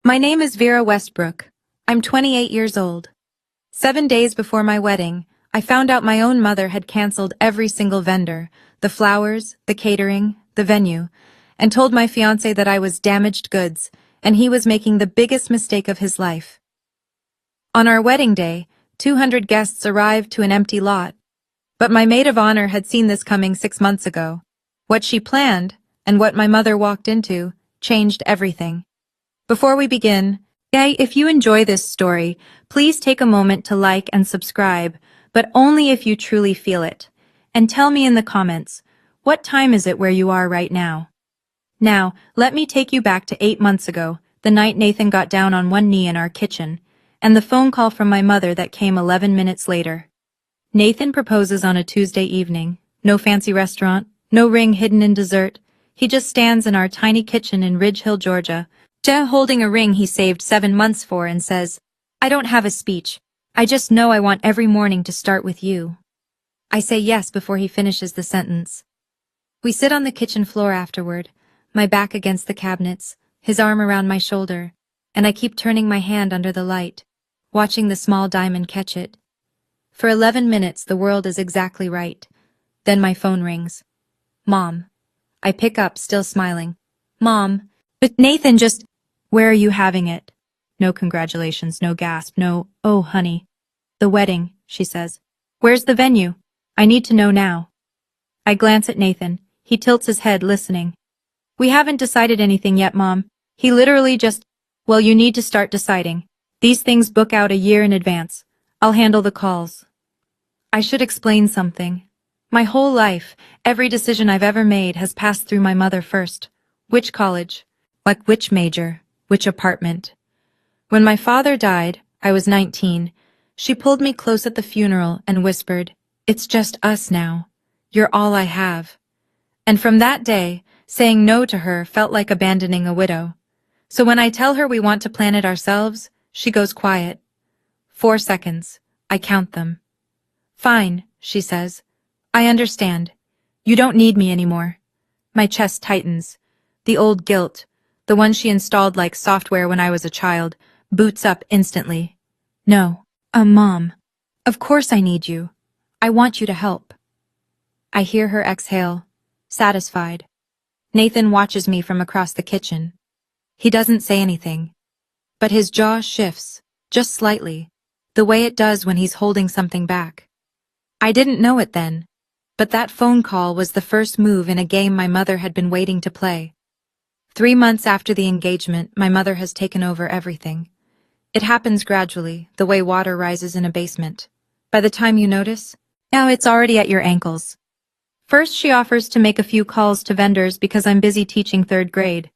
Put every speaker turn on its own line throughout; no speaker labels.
My name is Vera Westbrook. I'm 28 years old. 7 days before my wedding, I found out my own mother had canceled every single vendor, the flowers, the catering, the venue, and told my fiancé that I was damaged goods, and he was making the biggest mistake of his life. On our wedding day, 200 guests arrived to an empty lot. But my maid of honor had seen this coming 6 months ago. What she planned, and what my mother walked into, changed everything. Before we begin, if you enjoy this story, please take a moment to like and subscribe, but only if you truly feel it. And tell me in the comments, what time is it where you are right now? Now, let me take you back to 8 months ago, the night Nathan got down on one knee in our kitchen, and the phone call from my mother that came 11 minutes later. Nathan proposes on a Tuesday evening. No fancy restaurant, no ring hidden in dessert. He just stands in our tiny kitchen in Ridge Hill, Georgia, holding a ring he saved 7 months for and says, "I don't have a speech. I just know I want every morning to start with you." I say yes before he finishes the sentence. We sit on the kitchen floor afterward, my back against the cabinets, his arm around my shoulder, and I keep turning my hand under the light, watching the small diamond catch it. For 11 minutes, the world is exactly right. Then my phone rings. Mom. I pick up, still smiling. Mom. But Nathan just... Where are you having it? No congratulations, no gasp, no, "Oh, honey." The wedding, she says. Where's the venue? I need to know now. I glance at Nathan. He tilts his head, listening. We haven't decided anything yet, Mom. He literally just... Well, you need to start deciding. These things book out a year in advance. I'll handle the calls. I should explain something. My whole life, every decision I've ever made has passed through my mother first. Which college? Like which major? Which apartment? When my father died, I was 19. She pulled me close at the funeral and whispered, "It's just us now. You're all I have." And from that day, saying no to her felt like abandoning a widow. So when I tell her we want to plan it ourselves, she goes quiet. 4 seconds. I count them. Fine, she says. I understand. You don't need me anymore. My chest tightens. The old guilt, the one she installed like software when I was a child, boots up instantly. No. Mom. Of course I need you. I want you to help. I hear her exhale, satisfied. Nathan watches me from across the kitchen. He doesn't say anything. But his jaw shifts, just slightly, the way it does when he's holding something back. I didn't know it then, but that phone call was the first move in a game my mother had been waiting to play. 3 months after the engagement, my mother has taken over everything. It happens gradually, the way water rises in a basement. By the time you notice, now it's already at your ankles. First, she offers to make a few calls to vendors because I'm busy teaching 3rd grade.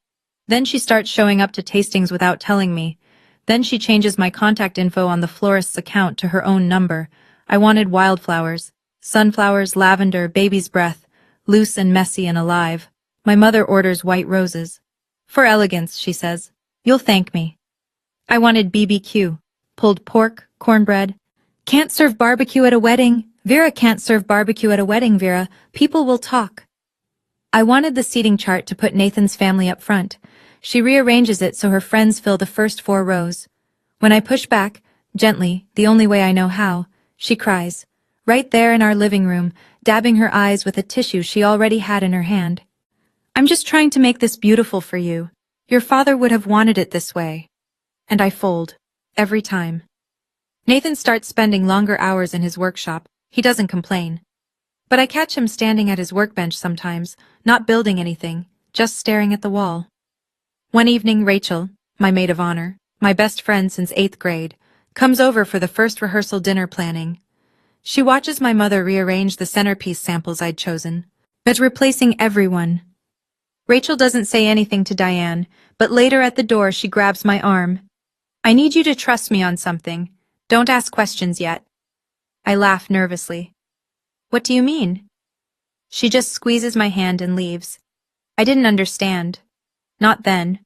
Then she starts showing up to tastings without telling me. Then she changes my contact info on the florist's account to her own number. I wanted wildflowers, sunflowers, lavender, baby's breath, loose and messy and alive. My mother orders white roses. For elegance, she says. You'll thank me. I wanted BBQ, pulled pork, cornbread. Can't serve barbecue at a wedding. Vera can't serve barbecue at a wedding, Vera. People will talk. I wanted the seating chart to put Nathan's family up front. She rearranges it so her friends fill the first 4 rows. When I push back, gently, the only way I know how, she cries. Right there in our living room, dabbing her eyes with a tissue she already had in her hand. I'm just trying to make this beautiful for you. Your father would have wanted it this way. And I fold. Every time. Nathan starts spending longer hours in his workshop. He doesn't complain. But I catch him standing at his workbench sometimes, not building anything, just staring at the wall. One evening, Rachel, my maid of honor, my best friend since 8th grade, comes over for the first rehearsal dinner planning. She watches my mother rearrange the centerpiece samples I'd chosen, but replacing everyone. Rachel doesn't say anything to Diane, but later at the door she grabs my arm. I need you to trust me on something. Don't ask questions yet. I laugh nervously. What do you mean? She just squeezes my hand and leaves. I didn't understand. Not then.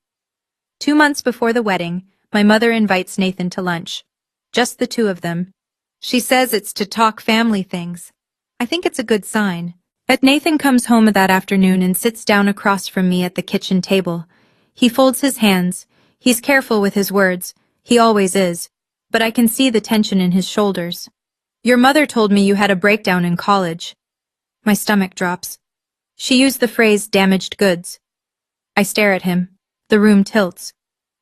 2 months before the wedding, my mother invites Nathan to lunch. Just the 2 of them. She says it's to talk family things. I think it's a good sign. But Nathan comes home that afternoon and sits down across from me at the kitchen table. He folds his hands. He's careful with his words, he always is, but I can see the tension in his shoulders. Your mother told me you had a breakdown in college. My stomach drops. She used the phrase damaged goods. I stare at him. The room tilts.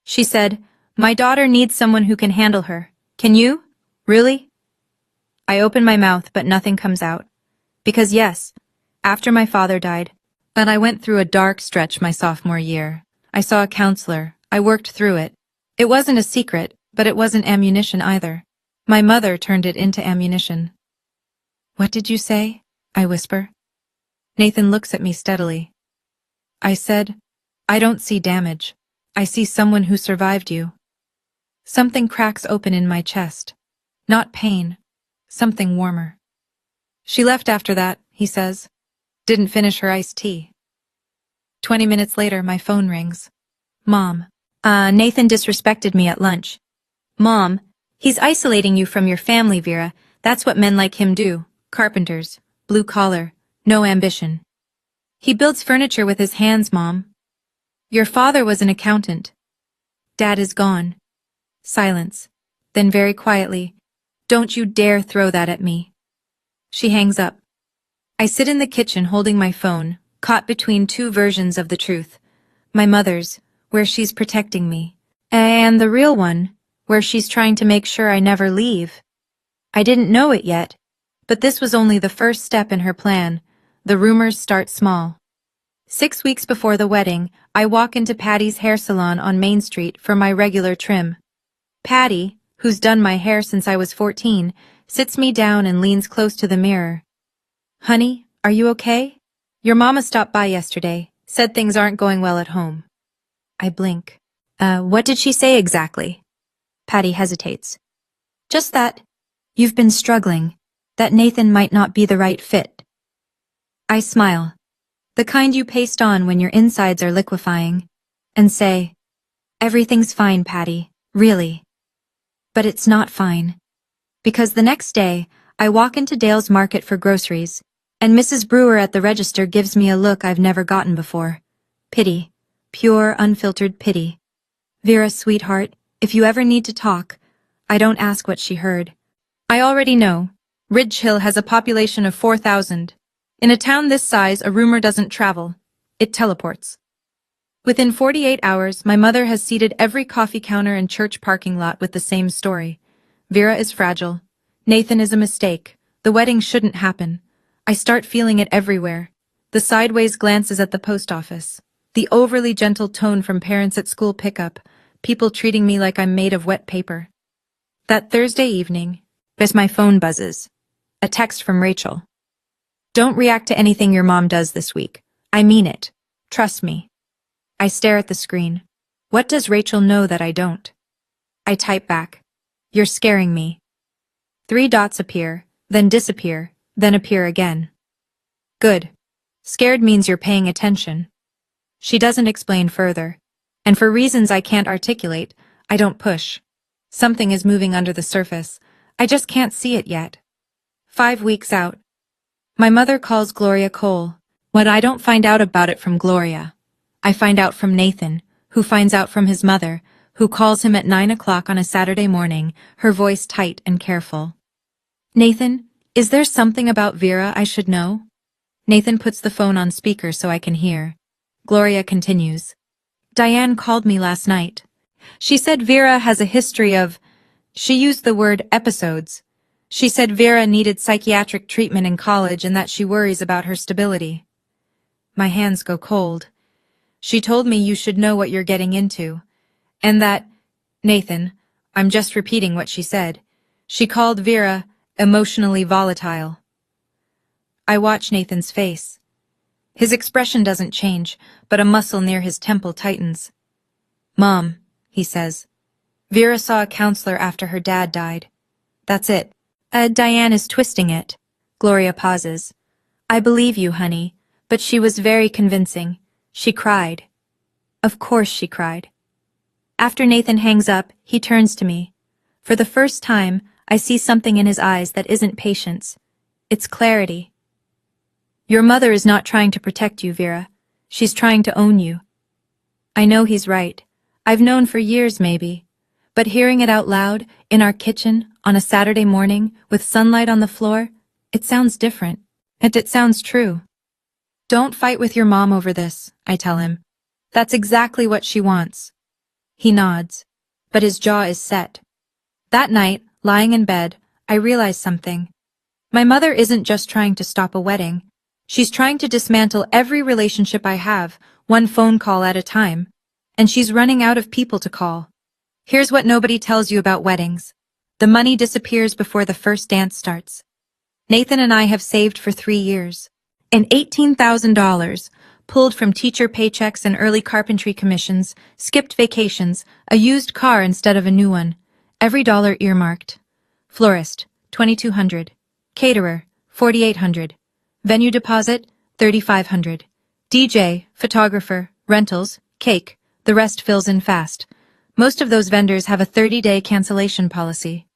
She said, my daughter needs someone who can handle her. Can you? Really? I open my mouth, but nothing comes out. Because yes, after my father died, but I went through a dark stretch my sophomore year. I saw a counselor. I worked through it. It wasn't a secret, but it wasn't ammunition either. My mother turned it into ammunition. What did you say? I whisper. Nathan looks at me steadily. I said, I don't see damage. I see someone who survived you. Something cracks open in my chest. Not pain. Something warmer. She left after that, he says. Didn't finish her iced tea. 20 minutes later, my phone rings. Mom. Nathan disrespected me at lunch. Mom, he's isolating you from your family, Vera. That's what men like him do. Carpenters. Blue collar. No ambition. He builds furniture with his hands, Mom. Your father was an accountant. Dad is gone. Silence. Then very quietly, don't you dare throw that at me. She hangs up. I sit in the kitchen holding my phone, caught between two versions of the truth. My mother's, where she's protecting me, and the real one, where she's trying to make sure I never leave. I didn't know it yet, but this was only the first step in her plan. The rumors start small. 6 weeks before the wedding, I walk into Patty's hair salon on Main Street for my regular trim. Patty, who's done my hair since I was 14, sits me down and leans close to the mirror. Honey, are you okay? Your mama stopped by yesterday, said things aren't going well at home. I blink. What did she say exactly? Patty hesitates. Just that. You've been struggling. That Nathan might not be the right fit. I smile. The kind you paste on when your insides are liquefying. And say, everything's fine, Patty, really. But it's not fine. Because the next day, I walk into Dale's Market for groceries, and Mrs. Brewer at the register gives me a look I've never gotten before. Pity. Pure, unfiltered pity. Vera, sweetheart, if you ever need to talk, I don't ask what she heard. I already know. Ridge Hill has a population of 4,000. In a town this size, a rumor doesn't travel. It teleports. Within 48 hours, my mother has seeded every coffee counter and church parking lot with the same story. Vera is fragile. Nathan is a mistake. The wedding shouldn't happen. I start feeling it everywhere. The sideways glances at the post office. The overly gentle tone from parents at school pickup. People treating me like I'm made of wet paper. That Thursday evening, as my phone buzzes. A text from Rachel. Don't react to anything your mom does this week. I mean it. Trust me. I stare at the screen. What does Rachel know that I don't? I type back. You're scaring me. 3 dots appear, then disappear, then appear again. Good. Scared means you're paying attention. She doesn't explain further. And for reasons I can't articulate, I don't push. Something is moving under the surface. I just can't see it yet. 5 weeks out. My mother calls Gloria Cole. What I don't find out about it from Gloria. I find out from Nathan, who finds out from his mother, who calls him at 9 o'clock on a Saturday morning, her voice tight and careful. Nathan, is there something about Vera I should know? Nathan puts the phone on speaker so I can hear. Gloria continues. Diane called me last night. She said Vera has a history of... She used the word episodes. She said Vera needed psychiatric treatment in college and that she worries about her stability. My hands go cold. She told me you should know what you're getting into. And that, Nathan, I'm just repeating what she said. She called Vera emotionally volatile. I watch Nathan's face. His expression doesn't change, but a muscle near his temple tightens. Mom, he says. Vera saw a counselor after her dad died. That's it. Diane is twisting it. Gloria pauses. I believe you, honey, but she was very convincing. She cried. Of course she cried. After Nathan hangs up, he turns to me. For the first time, I see something in his eyes that isn't patience. It's clarity. Your mother is not trying to protect you, Vera. She's trying to own you. I know he's right. I've known for years maybe. But hearing it out loud, in our kitchen, on a Saturday morning, with sunlight on the floor, it sounds different. And it sounds true. Don't fight with your mom over this, I tell him. That's exactly what she wants. He nods. But his jaw is set. That night, lying in bed, I realize something. My mother isn't just trying to stop a wedding. She's trying to dismantle every relationship I have, one phone call at a time. And she's running out of people to call. Here's what nobody tells you about weddings. The money disappears before the first dance starts. Nathan and I have saved for 3 years. And $18,000, pulled from teacher paychecks and early carpentry commissions, skipped vacations, a used car instead of a new one. Every dollar earmarked. Florist, $2,200. Caterer, $4,800. Venue deposit, $3,500. DJ, photographer, rentals, cake, the rest fills in fast. Most of those vendors have a 30-day cancellation policy.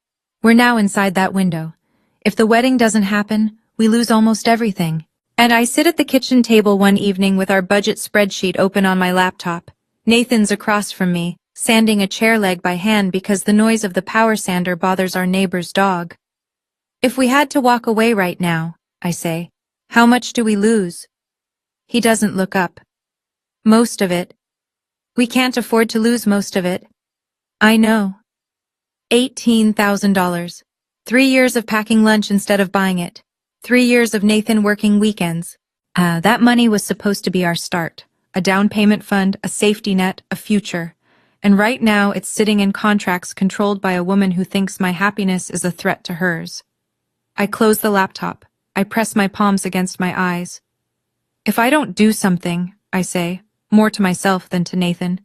We're now inside that window. If the wedding doesn't happen, we lose almost everything. And I sit at the kitchen table one evening with our budget spreadsheet open on my laptop. Nathan's across from me, sanding a chair leg by hand because the noise of the power sander bothers our neighbor's dog. If we had to walk away right now, I say, how much do we lose? He doesn't look up. Most of it. We can't afford to lose most of it. I know. $18,000. 3 years of packing lunch instead of buying it. 3 years of Nathan working weekends. That money was supposed to be our start. A down payment fund, a safety net, a future. And right now it's sitting in contracts controlled by a woman who thinks my happiness is a threat to hers. I close the laptop. I press my palms against my eyes. If I don't do something, I say, more to myself than to Nathan,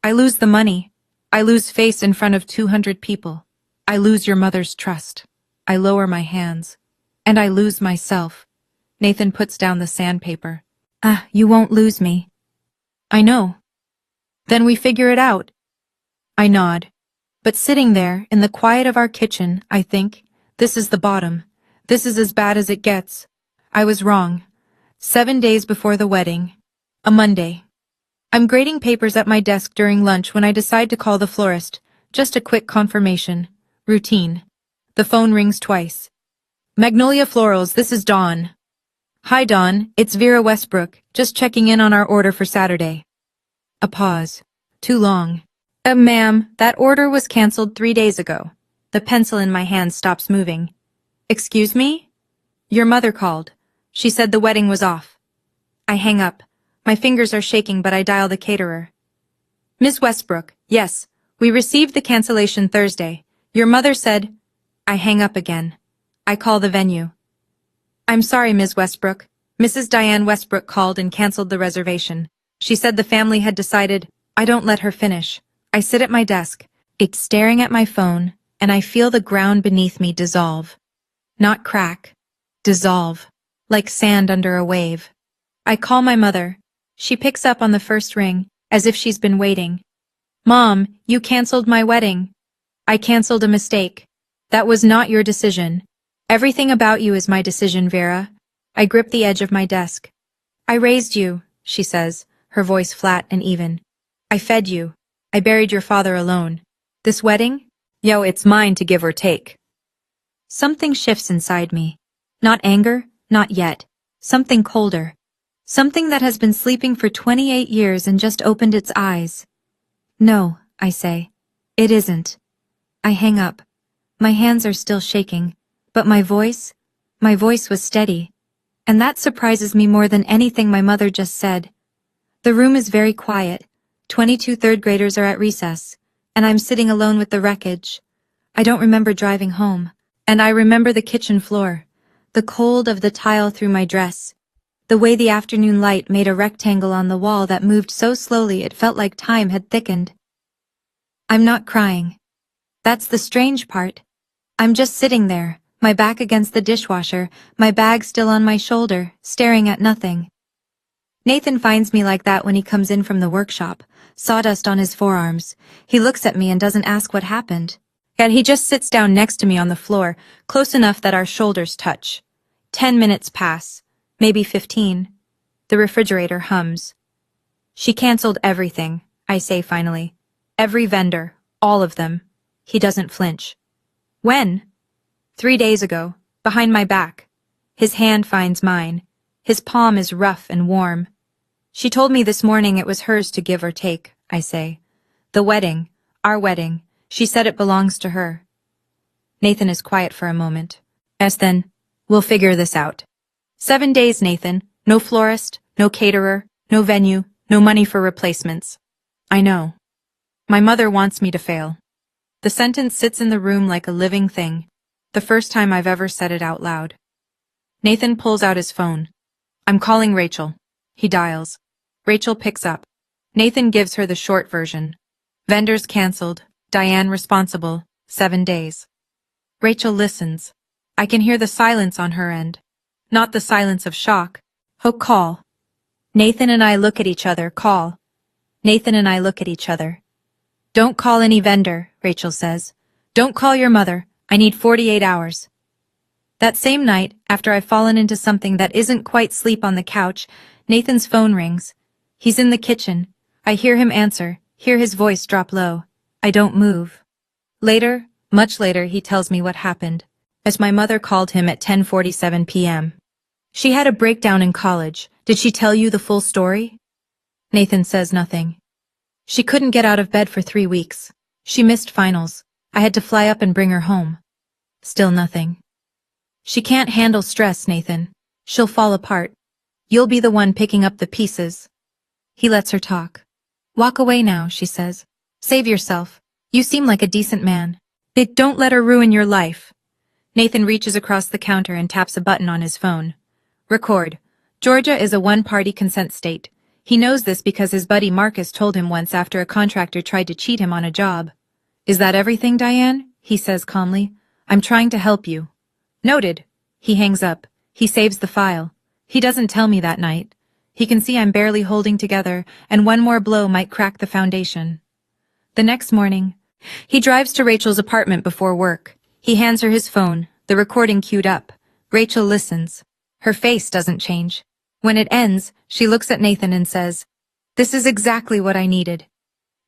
I lose the money. I lose face in front of 200 people. I lose your mother's trust. I lower my hands. And I lose myself. Nathan puts down the sandpaper. You won't lose me. I know. Then we figure it out. I nod. But sitting there, in the quiet of our kitchen, I think, this is the bottom. This is as bad as it gets. I was wrong. 7 days before the wedding. A Monday. I'm grading papers at my desk during lunch when I decide to call the florist. Just a quick confirmation. Routine. The phone rings twice. Magnolia Florals, this is Dawn. Hi Dawn, it's Vera Westbrook, just checking in on our order for Saturday. A pause. Too long. Ma'am, that order was canceled 3 days ago. The pencil in my hand stops moving. Excuse me? Your mother called. She said the wedding was off. I hang up. My fingers are shaking, but I dial the caterer. Miss Westbrook, yes, we received the cancellation Thursday. Your mother said... I hang up again. I call the venue. I'm sorry, Ms. Westbrook. Mrs. Diane Westbrook called and canceled the reservation. She said the family had decided... I don't let her finish. I sit at my desk. It's staring at my phone, and I feel the ground beneath me dissolve. Not crack. Dissolve. Like sand under a wave. I call my mother. She picks up on the first ring, as if she's been waiting. Mom, you canceled my wedding. I canceled a mistake. That was not your decision. Everything about you is my decision, Vera. I grip the edge of my desk. I raised you, she says, her voice flat and even. I fed you. I buried your father alone. This wedding? Yo, it's mine to give or take. Something shifts inside me. Not anger, not yet. Something colder. Something that has been sleeping for 28 years and just opened its eyes. No, I say. It isn't. I hang up. My hands are still shaking, but my voice was steady. And that surprises me more than anything my mother just said. The room is very quiet. 22 third graders are at recess, and I'm sitting alone with the wreckage. I don't remember driving home, and I remember the kitchen floor, the cold of the tile through my dress, the way the afternoon light made a rectangle on the wall that moved so slowly it felt like time had thickened. I'm not crying. That's the strange part. I'm just sitting there, my back against the dishwasher, my bag still on my shoulder, staring at nothing. Nathan finds me like that when he comes in from the workshop, sawdust on his forearms. He looks at me and doesn't ask what happened. Yet he just sits down next to me on the floor, close enough that our shoulders touch. 10 minutes pass, maybe 15. The refrigerator hums. She canceled everything, I say finally. Every vendor, all of them. He doesn't flinch. When? 3 days ago, behind my back. His hand finds mine. His palm is rough and warm. She told me this morning it was hers to give or take, I say. The wedding, our wedding, she said it belongs to her. Nathan is quiet for a moment. Yes then, we'll figure this out. 7 days, Nathan. No florist, no caterer, no venue, no money for replacements. I know. My mother wants me to fail. The sentence sits in the room like a living thing. The first time I've ever said it out loud. Nathan pulls out his phone. I'm calling Rachel. He dials. Rachel picks up. Nathan gives her the short version. Vendors cancelled. Diane responsible. 7 days. Rachel listens. I can hear the silence on her end. Not the silence of shock. Oh, call. Nathan and I look at each other, call. Nathan and I look at each other. Don't call any vendor, Rachel says. Don't call your mother. I need 48 hours. That same night, after I've fallen into something that isn't quite sleep on the couch, Nathan's phone rings. He's in the kitchen. I hear him answer, hear his voice drop low. I don't move. Later, much later, he tells me what happened, as my mother called him at 10:47 p.m. She had a breakdown in college. Did she tell you the full story? Nathan says nothing. She couldn't get out of bed for 3 weeks. She missed finals. I had to fly up and bring her home. Still nothing. She can't handle stress, Nathan. She'll fall apart. You'll be the one picking up the pieces. He lets her talk. Walk away now, she says. Save yourself. You seem like a decent man. Don't let her ruin your life. Nathan reaches across the counter and taps a button on his phone. Record. Georgia is a one-party consent state. He knows this because his buddy Marcus told him once after a contractor tried to cheat him on a job. Is that everything, Diane? He says calmly. I'm trying to help you. Noted. He hangs up. He saves the file. He doesn't tell me that night. He can see I'm barely holding together, and one more blow might crack the foundation. The next morning, he drives to Rachel's apartment before work. He hands her his phone, the recording queued up. Rachel listens. Her face doesn't change. When it ends, she looks at Nathan and says, This is exactly what I needed.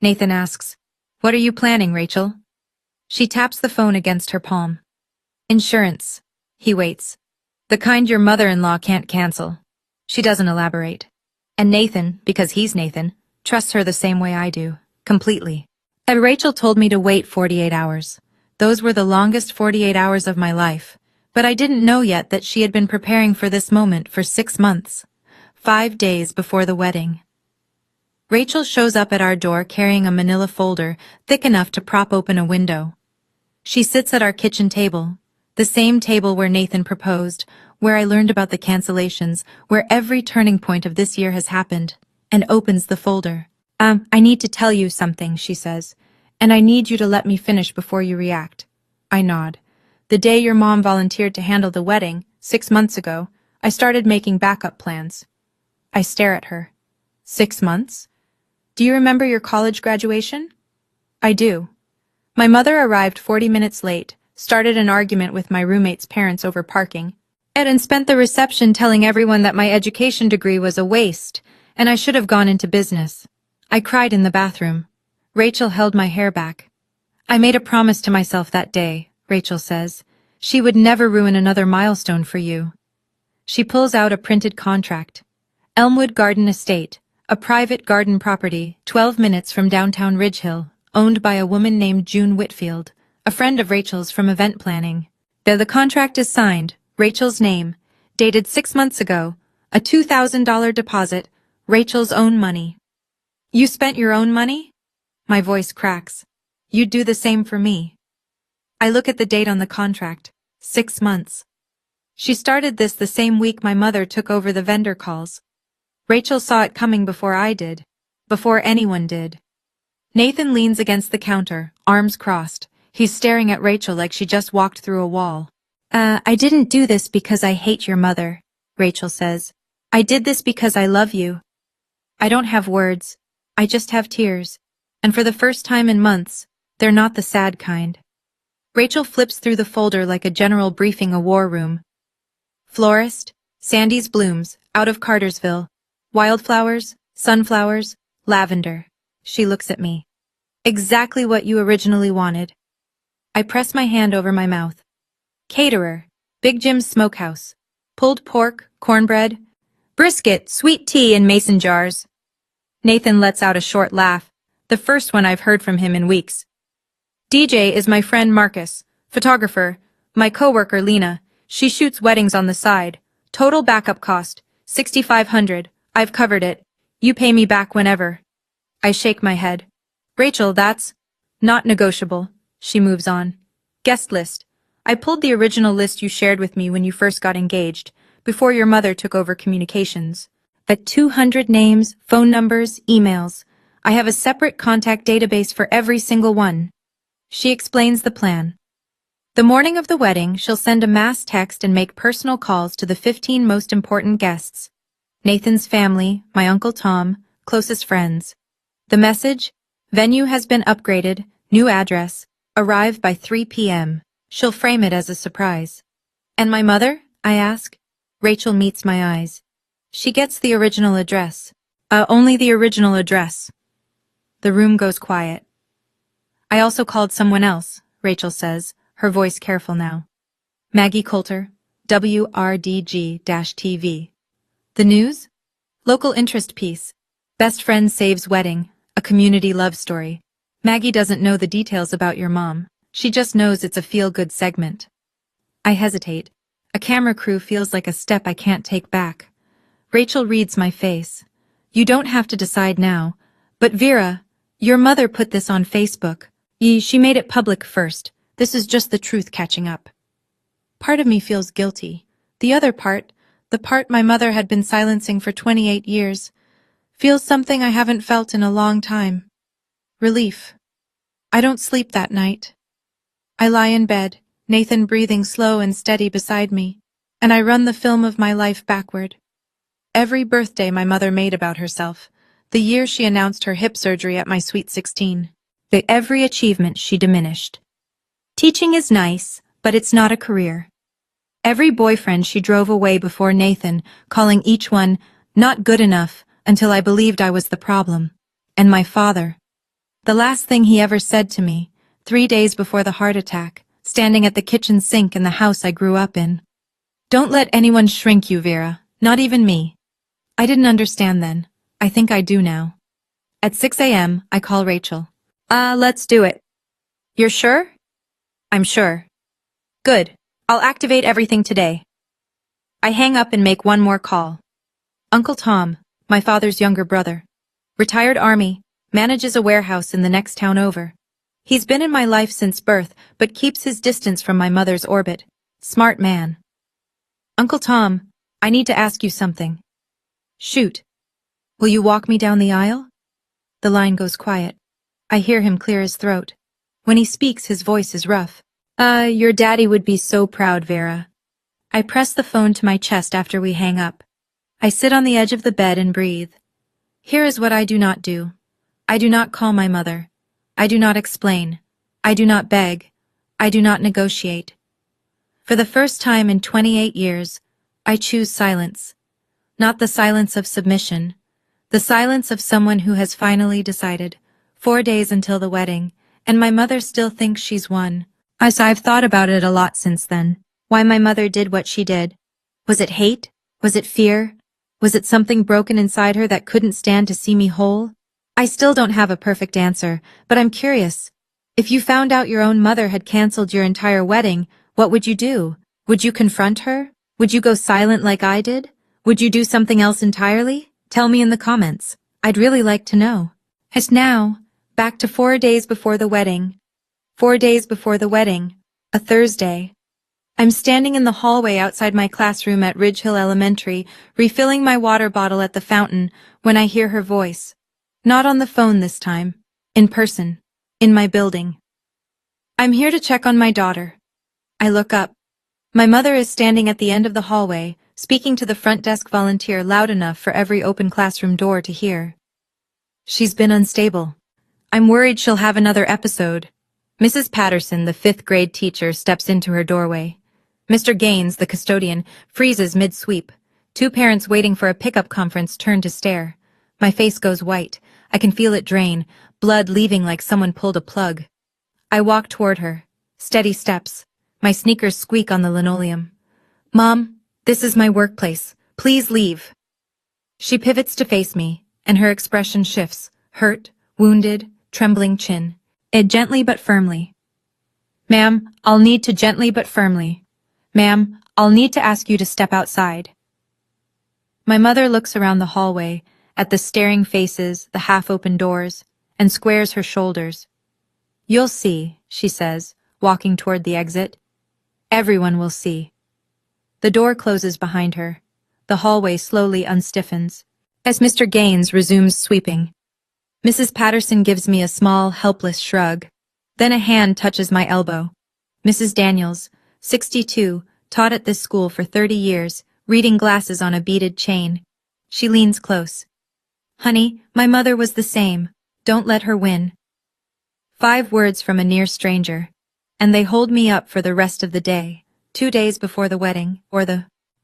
Nathan asks, What are you planning, Rachel? She taps the phone against her palm. Insurance. He waits. The kind your mother-in-law can't cancel. She doesn't elaborate. And Nathan, because he's Nathan, trusts her the same way I do, completely. And Rachel told me to wait 48 hours. Those were the longest 48 hours of my life. But I didn't know yet that she had been preparing for this moment for 6 months. 5 days before the wedding. Rachel shows up at our door carrying a manila folder thick enough to prop open a window. She sits at our kitchen table, the same table where Nathan proposed, where I learned about the cancellations, where every turning point of this year has happened, and opens the folder. I need to tell you something, she says, and I need you to let me finish before you react. I nod. The day your mom volunteered to handle the wedding, 6 months ago, I started making backup plans. I stare at her. 6 months? Do you remember your college graduation? I do. My mother arrived 40 minutes late, started an argument with my roommate's parents over parking, and spent the reception telling everyone that my education degree was a waste, and I should have gone into business. I cried in the bathroom. Rachel held my hair back. I made a promise to myself that day, Rachel says. She would never ruin another milestone for you. She pulls out a printed contract. Elmwood Garden Estate, a private garden property 12 minutes from downtown Ridge Hill, owned by a woman named June Whitfield, a friend of Rachel's from event planning. The contract is signed, Rachel's name, dated 6 months ago, a $2,000 deposit, Rachel's own money. You spent your own money? My voice cracks. You'd do the same for me. I look at the date on the contract. 6 months. She started this the same week my mother took over the vendor calls. Rachel saw it coming before I did. Before anyone did. Nathan leans against the counter, arms crossed. He's staring at Rachel like she just walked through a wall. I didn't do this because I hate your mother, Rachel says. I did this because I love you. I don't have words. I just have tears. And for the first time in months, they're not the sad kind. Rachel flips through the folder like a general briefing a war room. Florist, Sandy's Blooms, out of Cartersville. Wildflowers, sunflowers, lavender. She looks at me. Exactly what you originally wanted. I press my hand over my mouth. Caterer. Big Jim's Smokehouse. Pulled pork, cornbread, brisket, sweet tea in mason jars. Nathan lets out a short laugh, the first one I've heard from him in weeks. DJ is my friend Marcus, photographer, my coworker Lena. She shoots weddings on the side. Total backup cost, $6,500. I've covered it. You pay me back whenever. I shake my head. Rachel, that's not negotiable. She moves on. Guest list. I pulled the original list you shared with me when you first got engaged, before your mother took over communications. At 200 names, phone numbers, emails. I have a separate contact database for every single one. She explains the plan. The morning of the wedding, she'll send a mass text and make personal calls to the 15 most important guests. Nathan's family, my Uncle Tom, closest friends. The message? Venue has been upgraded, new address, arrive by 3 p.m. She'll frame it as a surprise. And my mother? I ask. Rachel meets my eyes. She gets the original address. Only the original address. The room goes quiet. I also called someone else, Rachel says, her voice careful now. Maggie Coulter, WRDG-TV. The news? Local interest piece. Best friend saves wedding, a community love story. Maggie doesn't know the details about your mom. She just knows it's a feel-good segment. I hesitate. A camera crew feels like a step I can't take back. Rachel reads my face. You don't have to decide now. But Vera, your mother put this on Facebook. She made it public first. This is just the truth catching up. Part of me feels guilty. The other part, the part my mother had been silencing for 28 years, feels something I haven't felt in a long time. Relief. I don't sleep that night. I lie in bed, Nathan breathing slow and steady beside me, and I run the film of my life backward. Every birthday my mother made about herself, the year she announced her hip surgery at my sweet 16. Every achievement she diminished. Teaching is nice, but it's not a career. Every boyfriend she drove away before Nathan, calling each one not good enough until I believed I was the problem. And my father. The last thing he ever said to me, 3 days before the heart attack, standing at the kitchen sink in the house I grew up in. Don't let anyone shrink you, Vera, not even me. I didn't understand then. I think I do now. At 6 a.m., I call Rachel. Let's do it. You're sure? I'm sure. Good. I'll activate everything today. I hang up and make one more call. Uncle Tom, my father's younger brother. Retired Army, manages a warehouse in the next town over. He's been in my life since birth, but keeps his distance from my mother's orbit. Smart man. Uncle Tom, I need to ask you something. Shoot. Will you walk me down the aisle? The line goes quiet. I hear him clear his throat. When he speaks, his voice is rough. Your daddy would be so proud, Vera. I press the phone to my chest after we hang up. I sit on the edge of the bed and breathe. Here is what I do not do. I do not call my mother. I do not explain. I do not beg. I do not negotiate. For the first time in 28 years, I choose silence. Not the silence of submission. The silence of someone who has finally decided. 4 days until the wedding, and my mother still thinks she's won. I've thought about it a lot since then. Why my mother did what she did. Was it hate? Was it fear? Was it something broken inside her that couldn't stand to see me whole? I still don't have a perfect answer, but I'm curious. If you found out your own mother had canceled your entire wedding, what would you do? Would you confront her? Would you go silent like I did? Would you do something else entirely? Tell me in the comments. I'd really like to know. As now, back to 4 days before the wedding. 4 days before the wedding. A Thursday. I'm standing in the hallway outside my classroom at Ridge Hill Elementary, refilling my water bottle at the fountain, when I hear her voice. Not on the phone this time. In person. In my building. I'm here to check on my daughter. I look up. My mother is standing at the end of the hallway, speaking to the front desk volunteer loud enough for every open classroom door to hear. She's been unstable. I'm worried she'll have another episode. Mrs. Patterson, the 5th grade teacher, steps into her doorway. Mr. Gaines, the custodian, freezes mid-sweep. 2 parents waiting for a pickup conference turn to stare. My face goes white. I can feel it drain, blood leaving like someone pulled a plug. I walk toward her. Steady steps. My sneakers squeak on the linoleum. Mom, this is my workplace. Please leave. She pivots to face me, and her expression shifts. Hurt, wounded, trembling chin. It gently but firmly. Ma'am, I'll need to gently but firmly. Ma'am, I'll need to ask you to step outside. My mother looks around the hallway, at the staring faces, the half-open doors, and squares her shoulders. You'll see, she says, walking toward the exit. Everyone will see. The door closes behind her. The hallway slowly unstiffens, as Mr. Gaines resumes sweeping. Mrs. Patterson gives me a small, helpless shrug. Then a hand touches my elbow. Mrs. Daniels, 62, taught at this school for 30 years, reading glasses on a beaded chain. She leans close. Honey, my mother was the same. Don't let her win. 5 words from a near stranger. And they hold me up for the rest of the day, 2 days before the wedding, or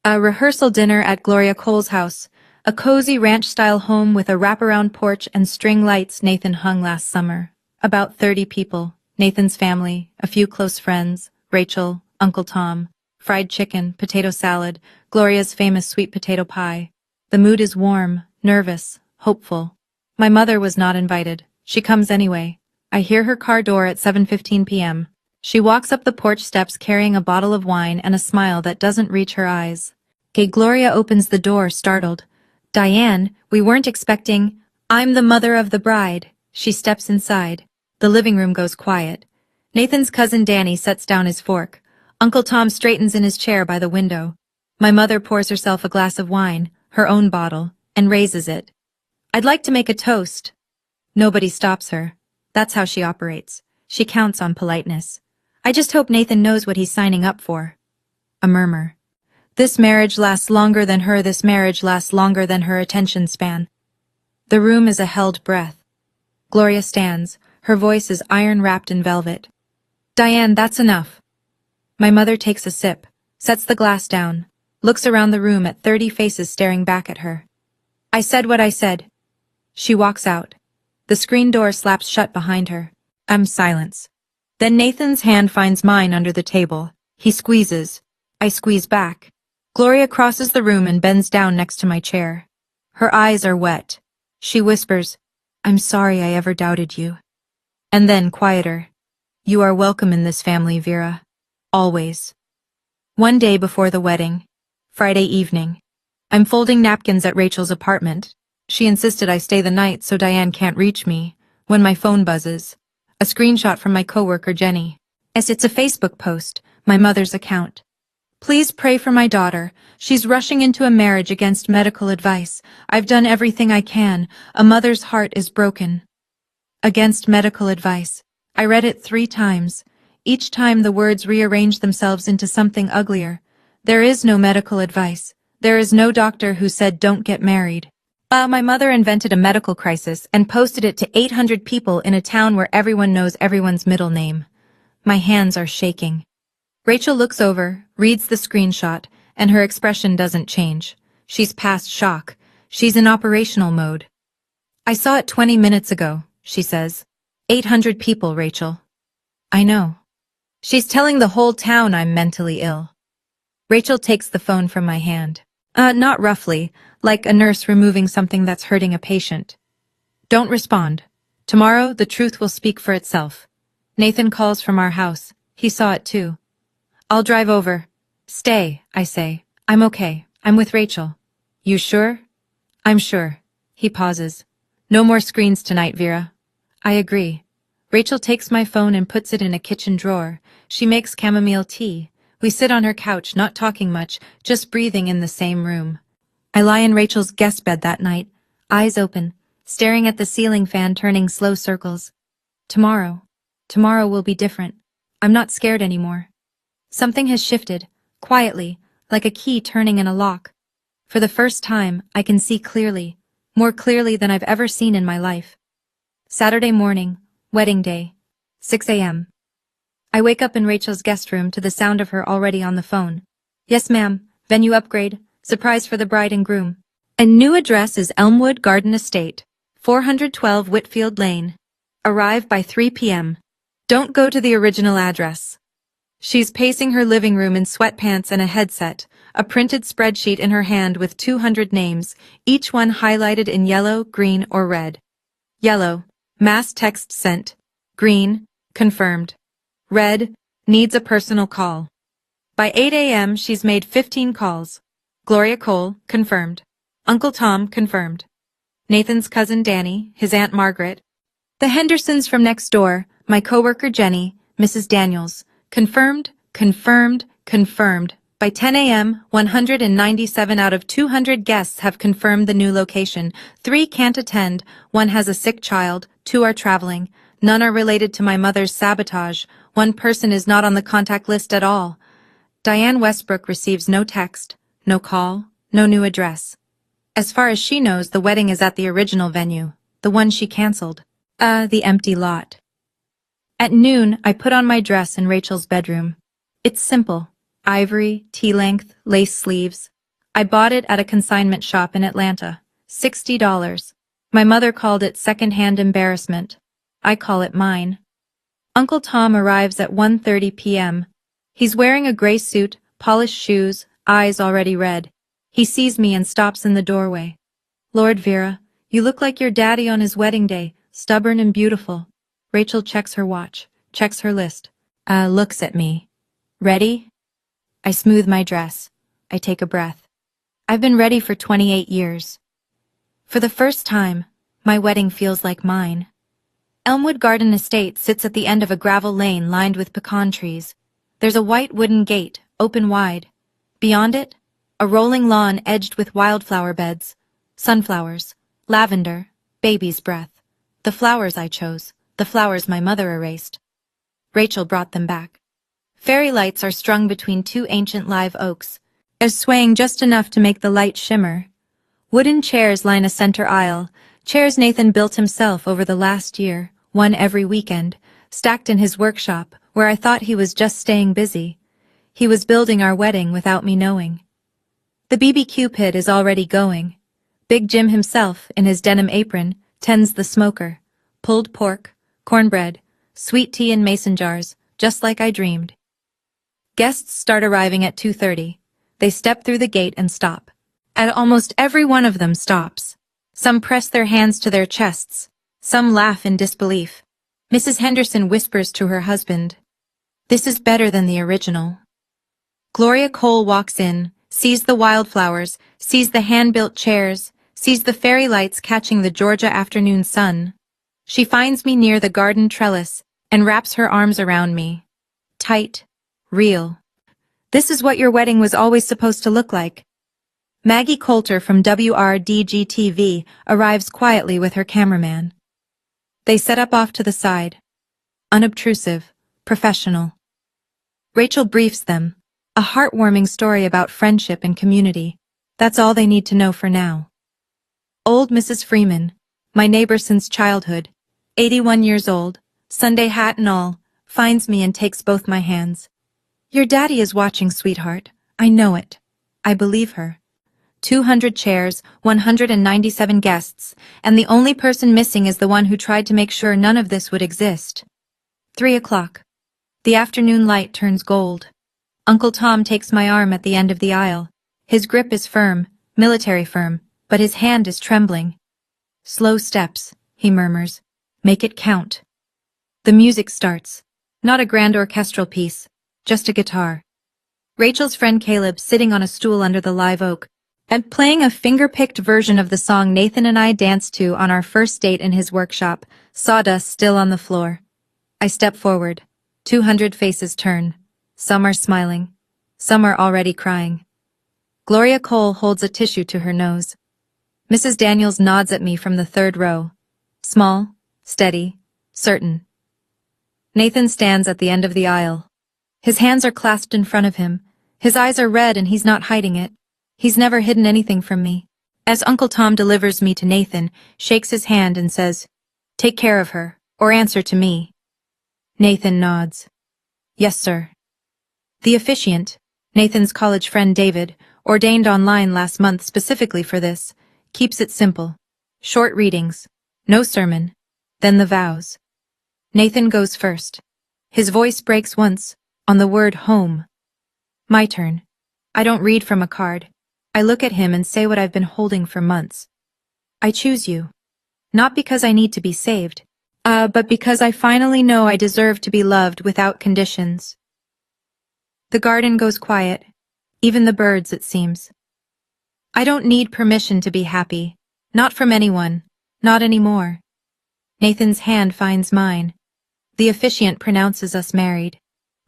a rehearsal dinner at Gloria Cole's house, a cozy ranch-style home with a wraparound porch and string lights Nathan hung last summer. About 30 people, Nathan's family, a few close friends, Rachel, Uncle Tom, fried chicken, potato salad, Gloria's famous sweet potato pie. The mood is warm, nervous, hopeful. My mother was not invited. She comes anyway. I hear her car door at 7:15 p.m. She walks up the porch steps carrying a bottle of wine and a smile that doesn't reach her eyes. Gloria opens the door, startled. Diane, we weren't expecting. I'm the mother of the bride. She steps inside. The living room goes quiet. Nathan's cousin Danny sets down his fork. Uncle Tom straightens in his chair by the window. My mother pours herself a glass of wine, her own bottle, and raises it. I'd like to make a toast. Nobody stops her. That's how she operates. She counts on politeness. I just hope Nathan knows what he's signing up for. A murmur. This marriage lasts longer than her. This marriage lasts longer than her attention span. The room is a held breath. Gloria stands. Her voice is iron-wrapped in velvet. Diane, that's enough. My mother takes a sip, sets the glass down, looks around the room at 30 faces staring back at her. I said what I said. She walks out. The screen door slaps shut behind her. Silence. Then Nathan's hand finds mine under the table. He squeezes. I squeeze back. Gloria crosses the room and bends down next to my chair. Her eyes are wet. She whispers, I'm sorry I ever doubted you. And then, quieter. You are welcome in this family, Vera. Always. One day before the wedding. Friday evening. I'm folding napkins at Rachel's apartment. She insisted I stay the night so Diane can't reach me, when my phone buzzes. A screenshot from my coworker Jenny. It's a Facebook post, my mother's account. Please pray for my daughter. She's rushing into a marriage against medical advice. I've done everything I can. A mother's heart is broken. Against medical advice. I read it 3 times. Each time the words rearranged themselves into something uglier. There is no medical advice. There is no doctor who said don't get married. My mother invented a medical crisis and posted it to 800 people in a town where everyone knows everyone's middle name. My hands are shaking. Rachel looks over, reads the screenshot, and her expression doesn't change. She's past shock. She's in operational mode. I saw it 20 minutes ago, she says. 800 people, Rachel. I know. She's telling the whole town I'm mentally ill. Rachel takes the phone from my hand. Not roughly, like a nurse removing something that's hurting a patient. Don't respond. Tomorrow, the truth will speak for itself. Nathan calls from our house. He saw it too. I'll drive over. Stay, I say. I'm okay. I'm with Rachel. You sure? I'm sure. He pauses. No more screens tonight, Vera. I agree. Rachel takes my phone and puts it in a kitchen drawer. She makes chamomile tea. We sit on her couch, not talking much, just breathing in the same room. I lie in Rachel's guest bed that night, eyes open, staring at the ceiling fan turning slow circles. Tomorrow will be different. I'm not scared anymore. Something has shifted, quietly, like a key turning in a lock. For the first time, I can see clearly, more clearly than I've ever seen in my life. Saturday morning, wedding day, 6 a.m. I wake up in Rachel's guest room to the sound of her already on the phone. Yes, ma'am, venue upgrade, surprise for the bride and groom. A new address is Elmwood Garden Estate, 412 Whitfield Lane. Arrive by 3 p.m. Don't go to the original address. She's pacing her living room in sweatpants and a headset, a printed spreadsheet in her hand with 200 names, each one highlighted in yellow, green, or red. Yellow, mass text sent. Green, confirmed. Red, needs a personal call. By 8 a.m. she's made 15 calls. Gloria Cole, confirmed. Uncle Tom, confirmed. Nathan's cousin Danny, his Aunt Margaret. The Hendersons from next door, my coworker Jenny, Mrs. Daniels. Confirmed, confirmed, confirmed. By 10 a.m., 197 out of 200 guests have confirmed the new location. 3 can't attend, 1 has a sick child, 2 are traveling. None are related to my mother's sabotage. 1 person is not on the contact list at all. Diane Westbrook receives no text, no call, no new address. As far as she knows, the wedding is at the original venue, the one she canceled. The empty lot. At noon, I put on my dress in Rachel's bedroom. It's simple. Ivory, tea-length, lace sleeves. I bought it at a consignment shop in Atlanta. $60. My mother called it second-hand embarrassment. I call it mine. Uncle Tom arrives at 1:30 p.m. He's wearing a gray suit, polished shoes, eyes already red. He sees me and stops in the doorway. Lord Vera, you look like your daddy on his wedding day, stubborn and beautiful. Rachel checks her watch, checks her list. Looks at me. Ready? I smooth my dress. I take a breath. I've been ready for 28 years. For the first time, my wedding feels like mine. Elmwood Garden Estate sits at the end of a gravel lane lined with pecan trees. There's a white wooden gate, open wide. Beyond it, a rolling lawn edged with wildflower beds, sunflowers, lavender, baby's breath. The flowers I chose, the flowers my mother erased. Rachel brought them back. Fairy lights are strung between 2 ancient live oaks, as swaying just enough to make the light shimmer. Wooden chairs line a center aisle, chairs Nathan built himself over the last year, one every weekend, stacked in his workshop, where I thought he was just staying busy. He was building our wedding without me knowing. The BBQ pit is already going. Big Jim himself, in his denim apron, tends the smoker. Pulled pork, cornbread, sweet tea in mason jars, just like I dreamed. Guests start arriving at 2:30. They step through the gate and stop. And almost every one of them stops. Some press their hands to their chests. Some laugh in disbelief. Mrs. Henderson whispers to her husband, "This is better than the original." Gloria Cole walks in, sees the wildflowers, sees the hand-built chairs, sees the fairy lights catching the Georgia afternoon sun. She finds me near the garden trellis and wraps her arms around me. Tight, real. This is what your wedding was always supposed to look like. Maggie Coulter from WRDG-TV arrives quietly with her cameraman. They set up off to the side. Unobtrusive, professional. Rachel briefs them. A heartwarming story about friendship and community. That's all they need to know for now. Old Mrs. Freeman, my neighbor since childhood, 81 years old, Sunday hat and all, finds me and takes both my hands. Your daddy is watching, sweetheart. I know it. I believe her. 200 chairs, 197 guests, and the only person missing is the one who tried to make sure none of this would exist. 3 o'clock. The afternoon light turns gold. Uncle Tom takes my arm at the end of the aisle. His grip is firm, military firm, but his hand is trembling. Slow steps, he murmurs. Make it count. The music starts. Not a grand orchestral piece, just a guitar. Rachel's friend Caleb sitting on a stool under the live oak, and playing a finger-picked version of the song Nathan and I danced to on our first date in his workshop, sawdust still on the floor. I step forward. 200 faces turn. Some are smiling. Some are already crying. Gloria Cole holds a tissue to her nose. Mrs. Daniels nods at me from the 3rd row. Small, steady, certain. Nathan stands at the end of the aisle. His hands are clasped in front of him. His eyes are red and he's not hiding it. He's never hidden anything from me. As Uncle Tom delivers me to Nathan, shakes his hand and says, "Take care of her, or answer to me." Nathan nods. "Yes, sir." The officiant, Nathan's college friend David, ordained online last month specifically for this, keeps it simple. Short readings, No sermon. Then the vows. Nathan goes first. His voice breaks once, on the word home. My turn. I don't read from a card. I look at him and say what I've been holding for months. I choose you. Not because I need to be saved, but because I finally know I deserve to be loved without conditions. The garden goes quiet, even the birds, it seems. I don't need permission to be happy. Not from anyone. Not anymore. Nathan's hand finds mine. The officiant pronounces us married.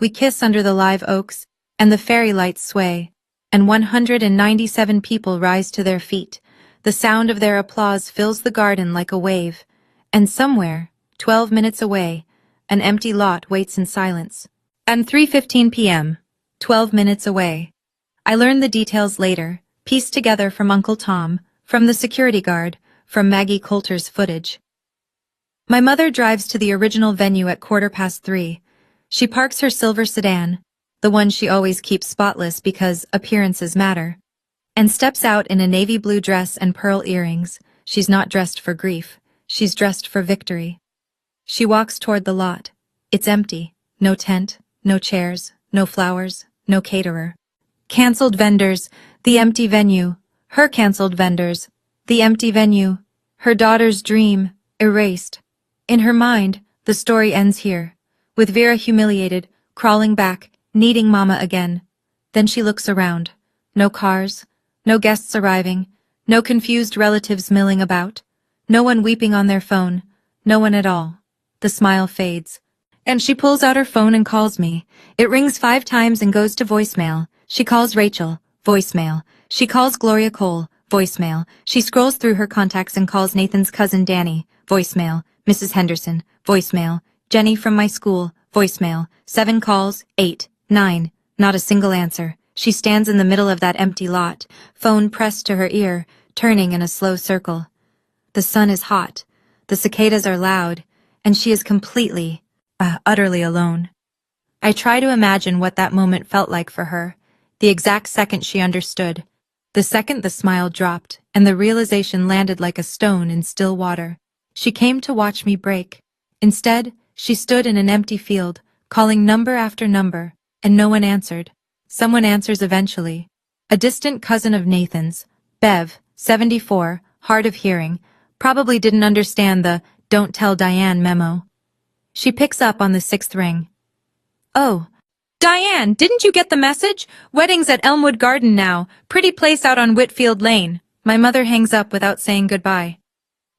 We kiss under the live oaks, and the fairy lights sway, and 197 people rise to their feet. The sound of their applause fills the garden like a wave, and somewhere, 12 minutes away, an empty lot waits in silence. And 3:15 p.m., 12 minutes away. I learn the details later, pieced together from Uncle Tom, from the security guard, from Maggie Coulter's footage. My mother drives to the original venue at 3:15. She parks her silver sedan, the one she always keeps spotless because appearances matter, and steps out in a navy blue dress and pearl earrings. She's not dressed for grief, she's dressed for victory. She walks toward the lot. It's empty. No tent, no chairs, no flowers, no caterer. Cancelled vendors, the empty venue. Her cancelled vendors, the empty venue. Her daughter's dream, erased. In her mind, the story ends here, with Vera humiliated, crawling back, needing Mama again. Then she looks around. No cars, no guests arriving, no confused relatives milling about, no one weeping on their phone, no one at all. The smile fades. And she pulls out her phone and calls me. It rings 5 times and goes to voicemail. She calls Rachel, voicemail. She calls Gloria Cole, voicemail. She scrolls through her contacts and calls Nathan's cousin Danny, voicemail. Mrs. Henderson, voicemail. Jenny from my school, voicemail. 7 calls, 8, 9, not a single answer. She stands in the middle of that empty lot, phone pressed to her ear, turning in a slow circle. The sun is hot, the cicadas are loud, and she is completely, utterly alone. I try to imagine what that moment felt like for her, the exact second she understood, the second the smile dropped, and the realization landed like a stone in still water. She came to watch me break. Instead, she stood in an empty field, calling number after number, and no one answered. Someone answers eventually. A distant cousin of Nathan's, Bev, 74, hard of hearing, probably didn't understand the "Don't tell Diane" memo. She picks up on the 6th ring. Oh, Diane, didn't you get the message? Wedding's at Elmwood Garden now, pretty place out on Whitfield Lane. My mother hangs up without saying goodbye.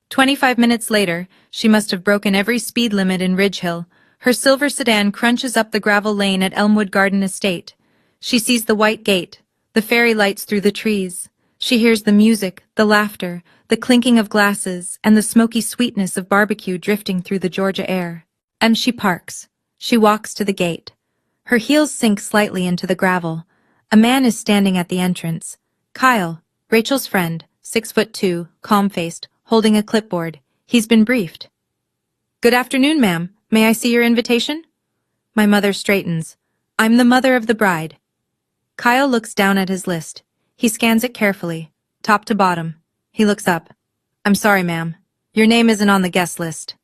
25 minutes later, she must have broken every speed limit in Ridge Hill. Her silver sedan crunches up the gravel lane at Elmwood Garden Estate. She sees the white gate, the fairy lights through the trees. She hears the music, the laughter, the clinking of glasses, and the smoky sweetness of barbecue drifting through the Georgia air. And she parks. She walks to the gate. Her heels sink slightly into the gravel. A man is standing at the entrance. Kyle, Rachel's friend, 6'2", calm-faced, holding a clipboard. He's been briefed. Good afternoon, ma'am. May I see your invitation? My mother straightens. I'm the mother of the bride. Kyle looks down at his list. He scans it carefully, top to bottom. He looks up. I'm sorry, ma'am. Your name isn't on the guest list.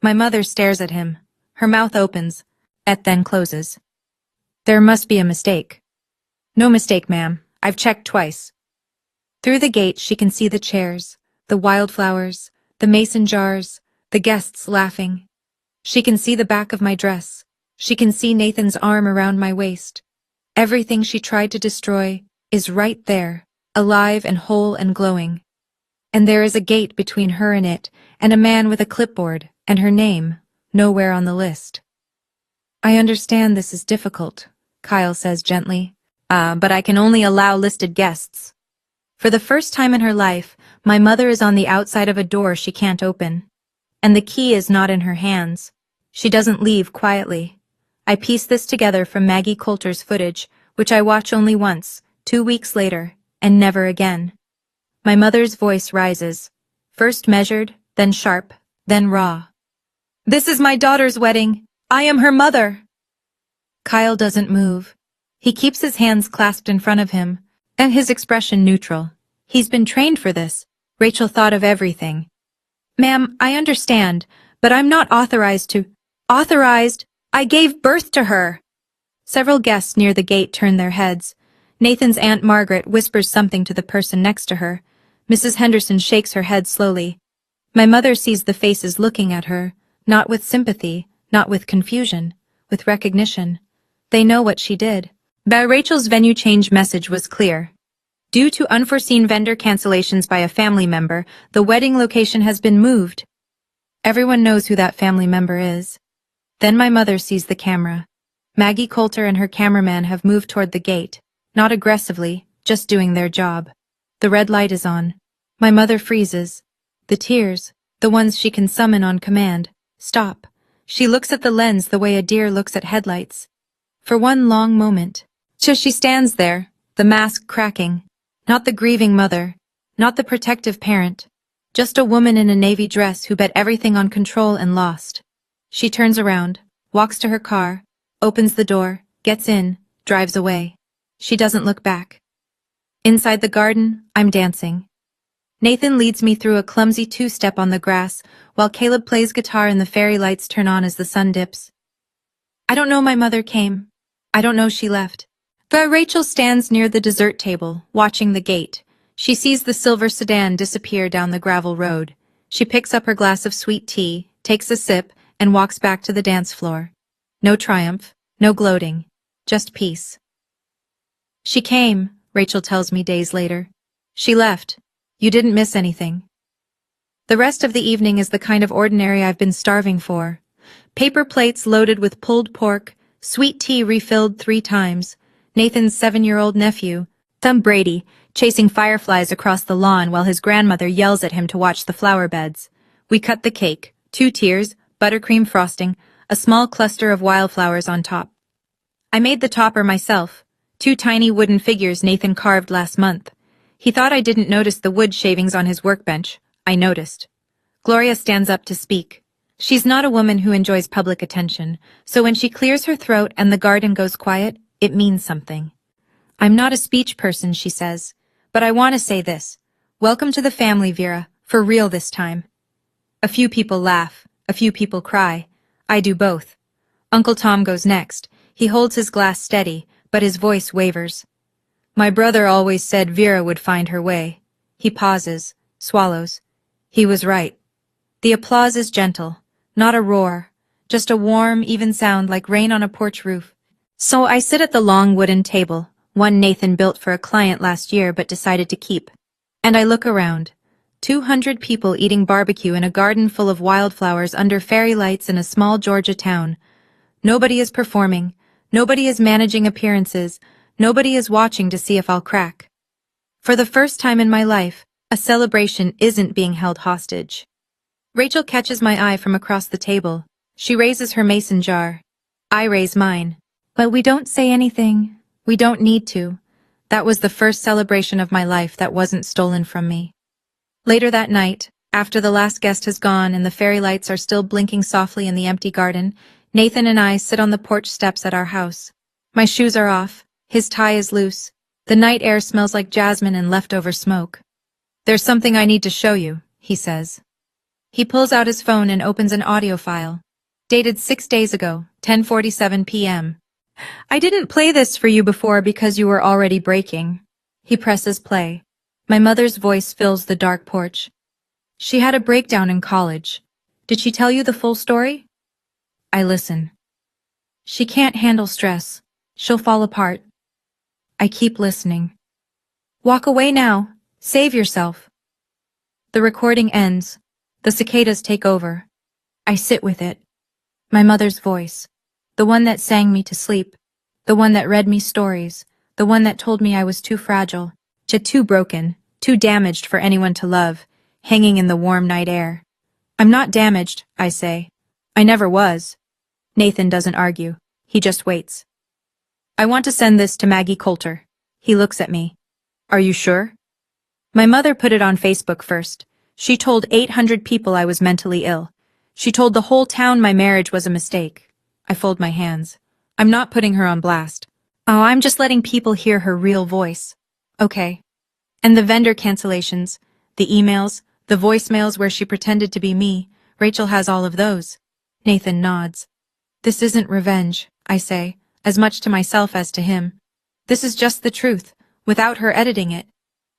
My mother stares at him. Her mouth opens, and then closes. There must be a mistake. No mistake, ma'am. I've checked twice. Through the gate she can see the chairs, the wildflowers, the mason jars, the guests laughing. She can see the back of my dress. She can see Nathan's arm around my waist. Everything she tried to destroy is right there, alive and whole and glowing. And there is a gate between her and it, and a man with a clipboard, and her name, nowhere on the list. I understand this is difficult, Kyle says gently, but I can only allow listed guests. For the first time in her life, my mother is on the outside of a door she can't open. And the key is not in her hands. She doesn't leave quietly. I piece this together from Maggie Coulter's footage, which I watch only once, 2 weeks later, and never again. My mother's voice rises, first measured, then sharp, then raw. This is my daughter's wedding. I am her mother. Kyle doesn't move. He keeps his hands clasped in front of him, and his expression neutral. He's been trained for this. Rachel thought of everything. Ma'am, I understand, but I'm not authorized to— Authorized? I gave birth to her! Several guests near the gate turn their heads. Nathan's Aunt Margaret whispers something to the person next to her. Mrs. Henderson shakes her head slowly. My mother sees the faces looking at her, not with sympathy, not with confusion, with recognition. They know what she did. But Rachel's venue change message was clear. Due to unforeseen vendor cancellations by a family member, the wedding location has been moved. Everyone knows who that family member is. Then my mother sees the camera. Maggie Coulter and her cameraman have moved toward the gate, not aggressively, just doing their job. The red light is on. My mother freezes. The tears, the ones she can summon on command, stop. She looks at the lens the way a deer looks at headlights. For one long moment. Just she stands there, the mask cracking. Not the grieving mother, not the protective parent. Just a woman in a navy dress who bet everything on control and lost. She turns around, walks to her car, opens the door, gets in, drives away. She doesn't look back. Inside the garden, I'm dancing. Nathan leads me through a clumsy two-step on the grass, while Caleb plays guitar and the fairy lights turn on as the sun dips. I don't know my mother came. I don't know she left. But Rachel stands near the dessert table, watching the gate. She sees the silver sedan disappear down the gravel road. She picks up her glass of sweet tea, takes a sip, and walks back to the dance floor. No triumph, no gloating, just peace. She came, Rachel tells me days later. She left. You didn't miss anything. The rest of the evening is the kind of ordinary I've been starving for. Paper plates loaded with pulled pork, sweet tea refilled 3 times, Nathan's 7-year-old nephew, Tom Brady, chasing fireflies across the lawn while his grandmother yells at him to watch the flower beds. We cut the cake, 2 tiers, buttercream frosting, a small cluster of wildflowers on top. I made the topper myself, 2 tiny wooden figures Nathan carved last month. He thought I didn't notice the wood shavings on his workbench. I noticed. Gloria stands up to speak. She's not a woman who enjoys public attention, so when she clears her throat and the garden goes quiet, it means something. I'm not a speech person, she says, but I want to say this. Welcome to the family, Vera, for real this time. A few people laugh, a few people cry. I do both. Uncle Tom goes next. He holds his glass steady, but his voice wavers. My brother always said Vera would find her way. He pauses, swallows. He was right. The applause is gentle, not a roar, just a warm, even sound like rain on a porch roof. So I sit at the long wooden table, one Nathan built for a client last year but decided to keep. And I look around. 200 people eating barbecue in a garden full of wildflowers under fairy lights in a small Georgia town. Nobody is performing. Nobody is managing appearances. Nobody is watching to see if I'll crack. For the first time in my life, a celebration isn't being held hostage. Rachel catches my eye from across the table. She raises her mason jar. I raise mine. But we don't say anything. We don't need to. That was the first celebration of my life that wasn't stolen from me. Later that night, after the last guest has gone and the fairy lights are still blinking softly in the empty garden, Nathan and I sit on the porch steps at our house. My shoes are off. His tie is loose. The night air smells like jasmine and leftover smoke. There's something I need to show you, he says. He pulls out his phone and opens an audio file. Dated 6 days ago, 10:47 p.m. I didn't play this for you before because you were already breaking. He presses play. My mother's voice fills the dark porch. She had a breakdown in college. Did she tell you the full story? I listen. She can't handle stress. She'll fall apart. I keep listening. Walk away now. Save yourself. The recording ends. The cicadas take over. I sit with it. My mother's voice. The one that sang me to sleep. The one that read me stories. The one that told me I was too fragile, too broken, too damaged for anyone to love, hanging in the warm night air. I'm not damaged, I say. I never was. Nathan doesn't argue. He just waits. I want to send this to Maggie Coulter. He looks at me. Are you sure? My mother put it on Facebook first. She told 800 people I was mentally ill. She told the whole town my marriage was a mistake. I fold my hands. I'm not putting her on blast. Oh, I'm just letting people hear her real voice. Okay. And the vendor cancellations, the emails, The voicemails where she pretended to be me, Rachel has all of those. Nathan nods. This isn't revenge, I say, as much to myself as to him. This is just the truth, without her editing it.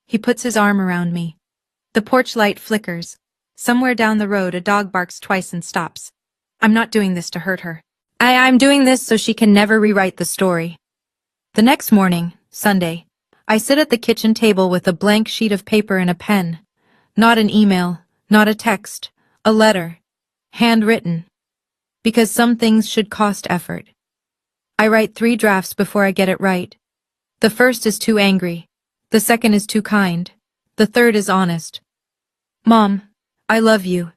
He puts his arm around me. The porch light flickers. Somewhere down the road a dog barks twice and stops. I'm not doing this to hurt her. I'm doing this so she can never rewrite the story. The next morning, Sunday, I sit at the kitchen table with a blank sheet of paper and a pen. Not an email, not a text, a letter. Handwritten. Because some things should cost effort. I write 3 drafts before I get it right. The first is too angry. The second is too kind. The third is honest. Mom, I love you.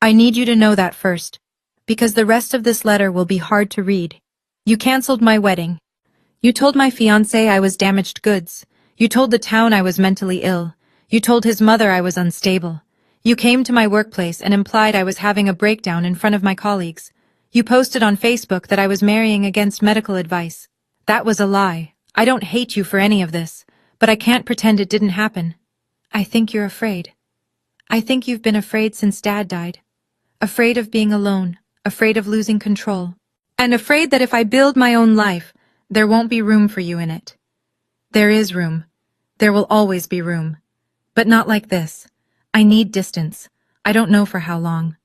I need you to know that first, because the rest of this letter will be hard to read. You canceled my wedding. You told my fiancé I was damaged goods. You told the town I was mentally ill. You told his mother I was unstable. You came to my workplace and implied I was having a breakdown in front of my colleagues. You posted on Facebook that I was marrying against medical advice. That was a lie. I don't hate you for any of this, but I can't pretend it didn't happen. I think you're afraid. I think you've been afraid since Dad died. Afraid of being alone, afraid of losing control, and afraid that if I build my own life, there won't be room for you in it. There is room. There will always be room. But not like this. I need distance. I don't know for how long.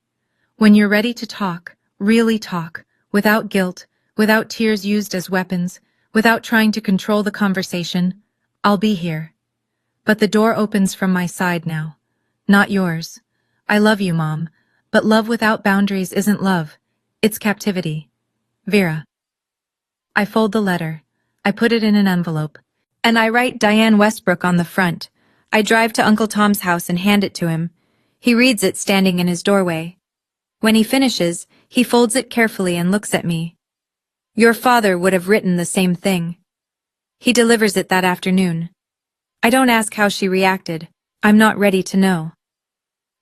When you're ready to talk, really talk, without guilt, without tears used as weapons, without trying to control the conversation, I'll be here. But the door opens from my side now. Not yours. I love you, Mom, but love without boundaries isn't love. It's captivity. Vera. I fold the letter. I put it in an envelope. And I write Diane Westbrook on the front. I drive to Uncle Tom's house and hand it to him. He reads it standing in his doorway. When he finishes, he folds it carefully and looks at me. Your father would have written the same thing. He delivers it that afternoon. I don't ask how she reacted. I'm not ready to know.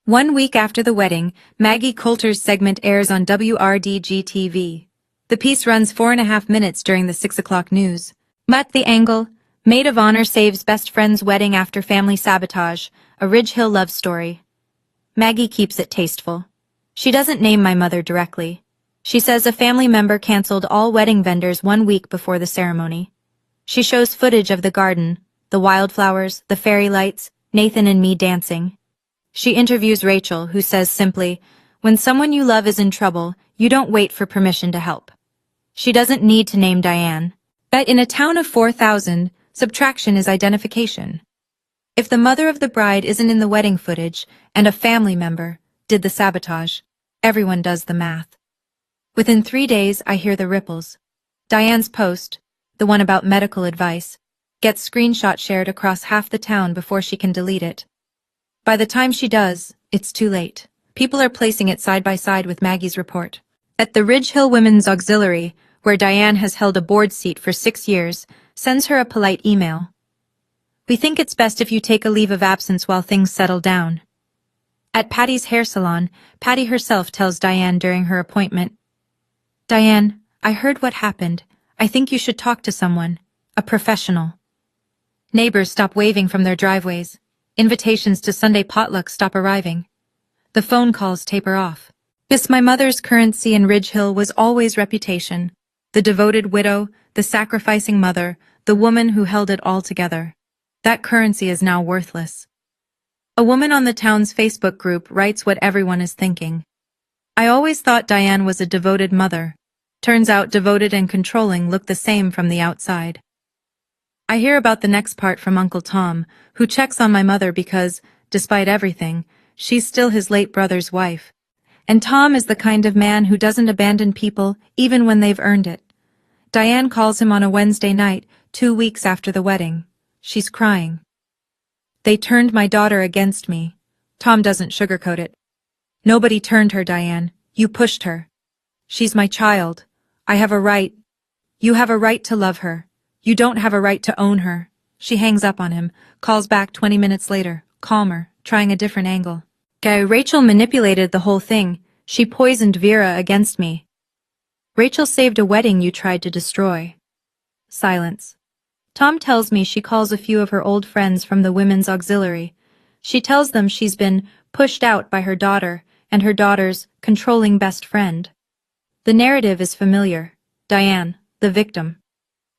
1 week after the wedding, Maggie Coulter's segment airs on WRDG-TV. The piece runs 4.5 minutes during the 6 o'clock news. Matt the Angle, maid of honor saves best friend's wedding after family sabotage, a Ridge Hill love story. Maggie keeps it tasteful. She doesn't name my mother directly. She says a family member canceled all wedding vendors 1 week before the ceremony. She shows footage of the garden, the wildflowers, the fairy lights, Nathan and me dancing. She interviews Rachel, who says simply, when someone you love is in trouble, you don't wait for permission to help. She doesn't need to name Diane. But in a town of 4,000, subtraction is identification. If the mother of the bride isn't in the wedding footage, and a family member did the sabotage, everyone does the math. Within 3 days, I hear the ripples. Diane's post, the one about medical advice, gets screenshot shared across half the town before she can delete it. By the time she does, it's too late. People are placing it side by side with Maggie's report. At the Ridge Hill Women's Auxiliary, where Diane has held a board seat for 6 years, sends her a polite email. We think it's best if you take a leave of absence while things settle down. At Patty's hair salon, Patty herself tells Diane during her appointment, Diane, I heard what happened. I think you should talk to someone, a professional. Neighbors stop waving from their driveways. Invitations to Sunday potluck stop arriving. The phone calls taper off. Yes, my mother's currency in Ridge Hill was always reputation. The devoted widow, the sacrificing mother, the woman who held it all together. That currency is now worthless. A woman on the town's Facebook group writes what everyone is thinking. I always thought Diane was a devoted mother. Turns out devoted and controlling look the same from the outside. I hear about the next part from Uncle Tom, who checks on my mother because, despite everything, she's still his late brother's wife. And Tom is the kind of man who doesn't abandon people even when they've earned it. Diane calls him on a Wednesday night, 2 weeks after the wedding. She's crying. They turned my daughter against me. Tom doesn't sugarcoat it. Nobody turned her, Diane. You pushed her. She's my child. I have a right. You have a right to love her. You don't have a right to own her. She hangs up on him, calls back 20 minutes later, calmer, trying a different angle. Rachel manipulated the whole thing. She poisoned Vera against me. Rachel saved a wedding you tried to destroy. Silence. Tom tells me she calls a few of her old friends from the women's auxiliary. She tells them she's been pushed out by her daughter and her daughter's controlling best friend. The narrative is familiar. Diane, the victim.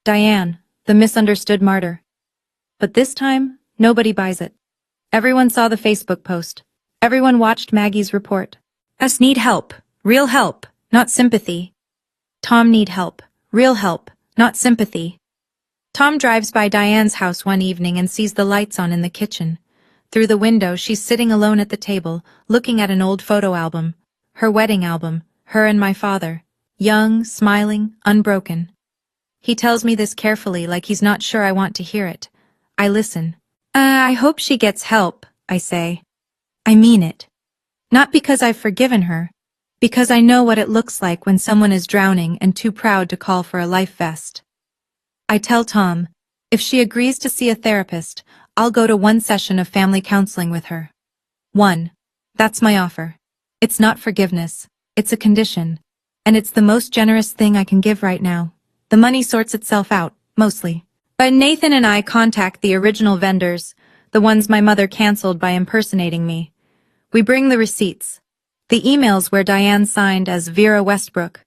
Diane, the misunderstood martyr. But this time, nobody buys it. Everyone saw the Facebook post. Everyone watched Maggie's report. Us need help. Real help, not sympathy. Tom need help. Real help, not sympathy. Tom drives by Diane's house one evening and sees the lights on in the kitchen. Through the window, she's sitting alone at the table, looking at an old photo album. Her wedding album, her and my father. Young, smiling, unbroken. He tells me this carefully, like he's not sure I want to hear it. I listen. I hope she gets help, I say. I mean it. Not because I've forgiven her, because I know what it looks like when someone is drowning and too proud to call for a life vest. I tell Tom, if she agrees to see a therapist, I'll go to one session of family counseling with her. 1. That's my offer. It's not forgiveness, it's a condition. And it's the most generous thing I can give right now. The money sorts itself out, mostly. But Nathan and I contact the original vendors, the ones my mother canceled by impersonating me. We bring the receipts. The emails where Diane signed as Vera Westbrook.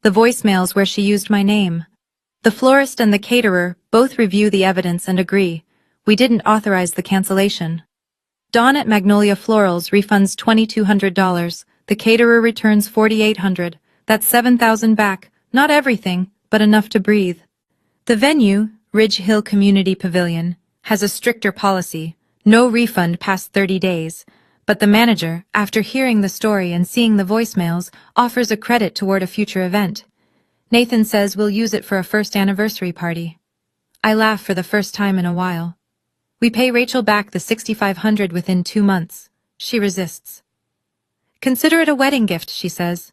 The voicemails where she used my name. The florist and the caterer both review the evidence and agree. We didn't authorize the cancellation. Dawn at Magnolia Florals refunds $2,200. The caterer returns $4,800. That's $7,000 back. Not everything, but enough to breathe. The venue, Ridge Hill Community Pavilion, has a stricter policy. No refund past 30 days. But the manager, after hearing the story and seeing the voicemails, offers a credit toward a future event. Nathan says we'll use it for a first anniversary party. I laugh for the first time in a while. We pay Rachel back the $6,500 within 2 months. She resists. Consider it a wedding gift, she says.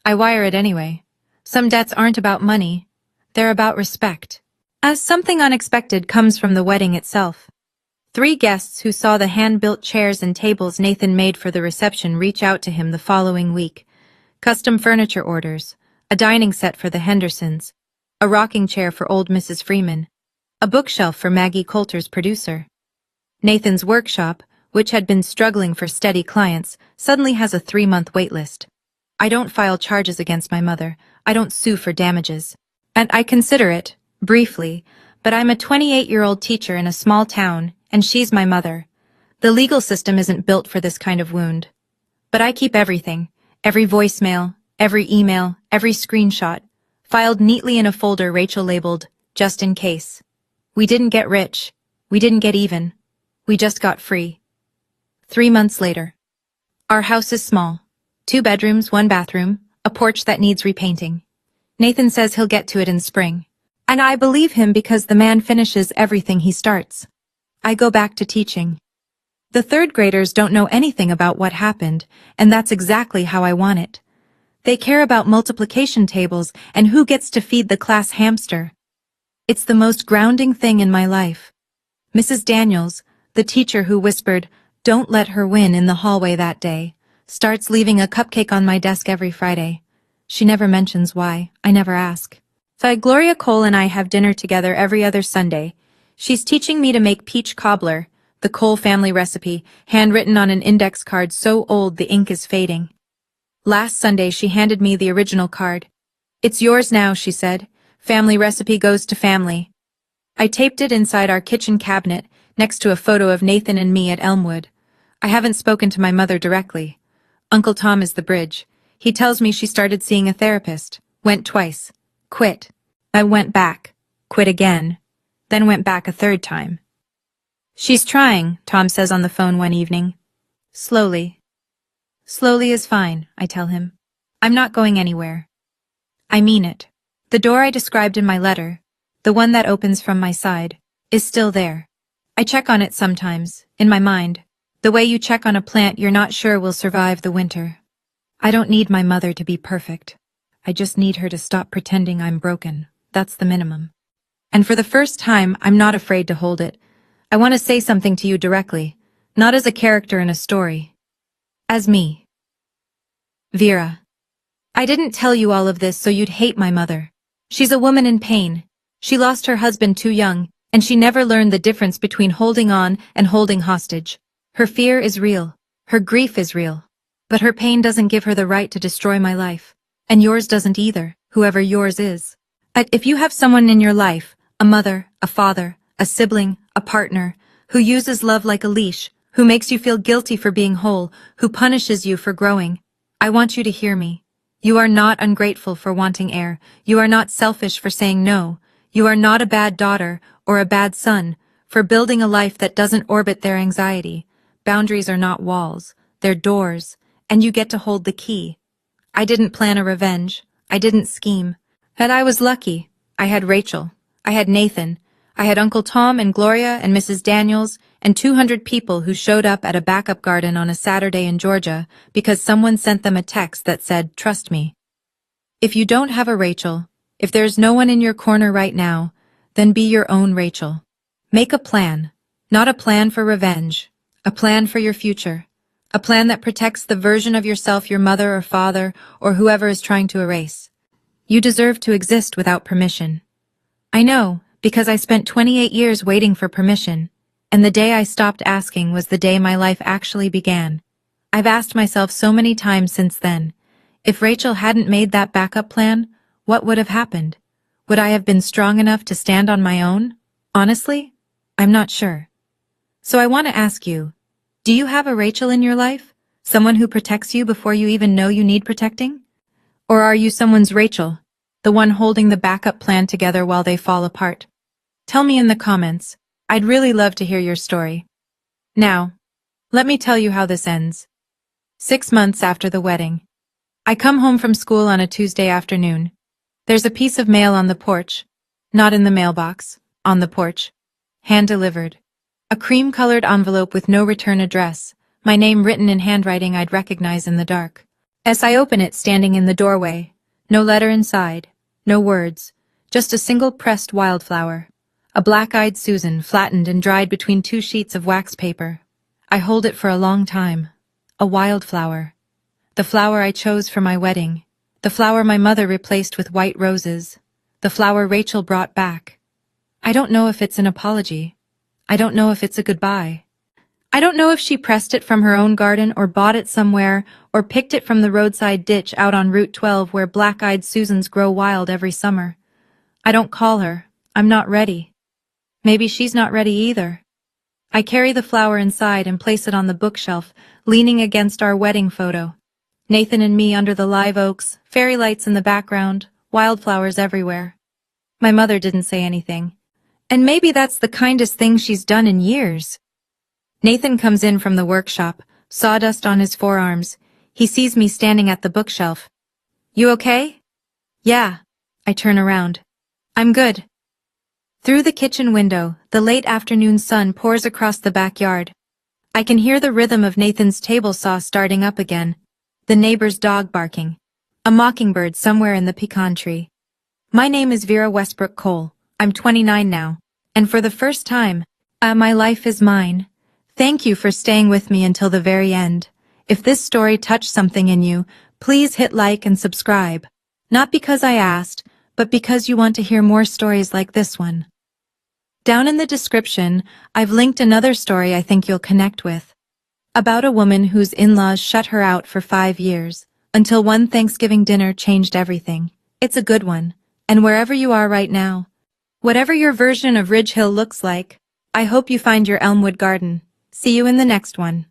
I wire it anyway. Some debts aren't about money. They're about respect. As something unexpected comes from the wedding itself. 3 guests who saw the hand-built chairs and tables Nathan made for the reception reach out to him the following week. Custom furniture orders, a dining set for the Hendersons, a rocking chair for old Mrs. Freeman, a bookshelf for Maggie Coulter's producer. Nathan's workshop, which had been struggling for steady clients, suddenly has a 3-month waitlist. I don't file charges against my mother. I don't sue for damages. And I consider it, briefly, but I'm a 28-year-old teacher in a small town, and she's my mother. The legal system isn't built for this kind of wound. But I keep everything, every voicemail, every email, every screenshot, filed neatly in a folder Rachel labeled, just in case. We didn't get rich. We didn't get even. We just got free. 3 months later. Our house is small. 2 bedrooms, 1 bathroom, a porch that needs repainting. Nathan says he'll get to it in spring. And I believe him because the man finishes everything he starts. I go back to teaching. The 3rd graders don't know anything about what happened, and that's exactly how I want it. They care about multiplication tables and who gets to feed the class hamster. It's the most grounding thing in my life. Mrs. Daniels, the teacher who whispered, "Don't let her win" in the hallway that day, starts leaving a cupcake on my desk every Friday. She never mentions why. I never ask. Gloria Cole and I have dinner together every other Sunday. She's teaching me to make peach cobbler, the Cole family recipe, handwritten on an index card so old the ink is fading. Last Sunday she handed me the original card. "It's yours now," she said. "Family recipe goes to family." I taped it inside our kitchen cabinet, next to a photo of Nathan and me at Elmwood. I haven't spoken to my mother directly. Uncle Tom is the bridge. He tells me she started seeing a therapist. Went twice. Quit. I went back. Quit again. Then went back a 3rd time. "She's trying," Tom says on the phone one evening. "Slowly." "Slowly is fine," I tell him. "I'm not going anywhere." I mean it. The door I described in my letter, the one that opens from my side, is still there. I check on it sometimes, in my mind, the way you check on a plant you're not sure will survive the winter. I don't need my mother to be perfect. I just need her to stop pretending I'm broken. That's the minimum. And for the first time, I'm not afraid to hold it. I want to say something to you directly, not as a character in a story. As me. Vera. I didn't tell you all of this so you'd hate my mother. She's a woman in pain. She lost her husband too young, and she never learned the difference between holding on and holding hostage. Her fear is real. Her grief is real. But her pain doesn't give her the right to destroy my life. And yours doesn't either, whoever yours is. But if you have someone in your life, a mother, a father, a sibling, a partner, who uses love like a leash, who makes you feel guilty for being whole, who punishes you for growing, I want you to hear me. You are not ungrateful for wanting air. You are not selfish for saying no. You are not a bad daughter or a bad son for building a life that doesn't orbit their anxiety. Boundaries are not walls. They're doors, and you get to hold the key. I didn't plan a revenge. I didn't scheme. But I was lucky. I had Rachel. I had Nathan. I had Uncle Tom and Gloria and Mrs. Daniels and 200 people who showed up at a backup garden on a Saturday in Georgia because someone sent them a text that said, "Trust me." If you don't have a Rachel, if there's no one in your corner right now, then be your own Rachel. Make a plan, not a plan for revenge, a plan for your future, a plan that protects the version of yourself your mother or father or whoever is trying to erase. You deserve to exist without permission. I know, because I spent 28 years waiting for permission, and the day I stopped asking was the day my life actually began. I've asked myself so many times since then, if Rachel hadn't made that backup plan, what would have happened? Would I have been strong enough to stand on my own? Honestly, I'm not sure. So I want to ask you, do you have a Rachel in your life? Someone who protects you before you even know you need protecting? Or are you someone's Rachel, the one holding the backup plan together while they fall apart? Tell me in the comments. I'd really love to hear your story. Now, let me tell you how this ends. 6 months after the wedding. I come home from school on a Tuesday afternoon. There's a piece of mail on the porch. Not in the mailbox, on the porch. Hand-delivered. A cream-colored envelope with no return address, my name written in handwriting I'd recognize in the dark. As I open it, standing in the doorway, no letter inside, no words, just a single pressed wildflower. A black-eyed Susan flattened and dried between 2 sheets of wax paper. I hold it for a long time. A wildflower. The flower I chose for my wedding. The flower my mother replaced with white roses. The flower Rachel brought back. I don't know if it's an apology. I don't know if it's a goodbye. I don't know if she pressed it from her own garden or bought it somewhere or picked it from the roadside ditch out on Route 12 where black-eyed Susans grow wild every summer. I don't call her. I'm not ready. Maybe she's not ready either. I carry the flower inside and place it on the bookshelf, leaning against our wedding photo. Nathan and me under the live oaks, fairy lights in the background, wildflowers everywhere. My mother didn't say anything. And maybe that's the kindest thing she's done in years. Nathan comes in from the workshop, sawdust on his forearms. He sees me standing at the bookshelf. "You okay?" "Yeah." I turn around. "I'm good." Through the kitchen window, the late afternoon sun pours across the backyard. I can hear the rhythm of Nathan's table saw starting up again, the neighbor's dog barking, a mockingbird somewhere in the pecan tree. My name is Vera Westbrook Cole. I'm 29 now, and for the first time, my life is mine. Thank you for staying with me until the very end. If this story touched something in you, please hit like and subscribe. Not because I asked, but because you want to hear more stories like this one. Down in the description, I've linked another story I think you'll connect with. About a woman whose in-laws shut her out for 5 years, until one Thanksgiving dinner changed everything. It's a good one, and wherever you are right now, whatever your version of Ridge Hill looks like, I hope you find your Elmwood garden. See you in the next one.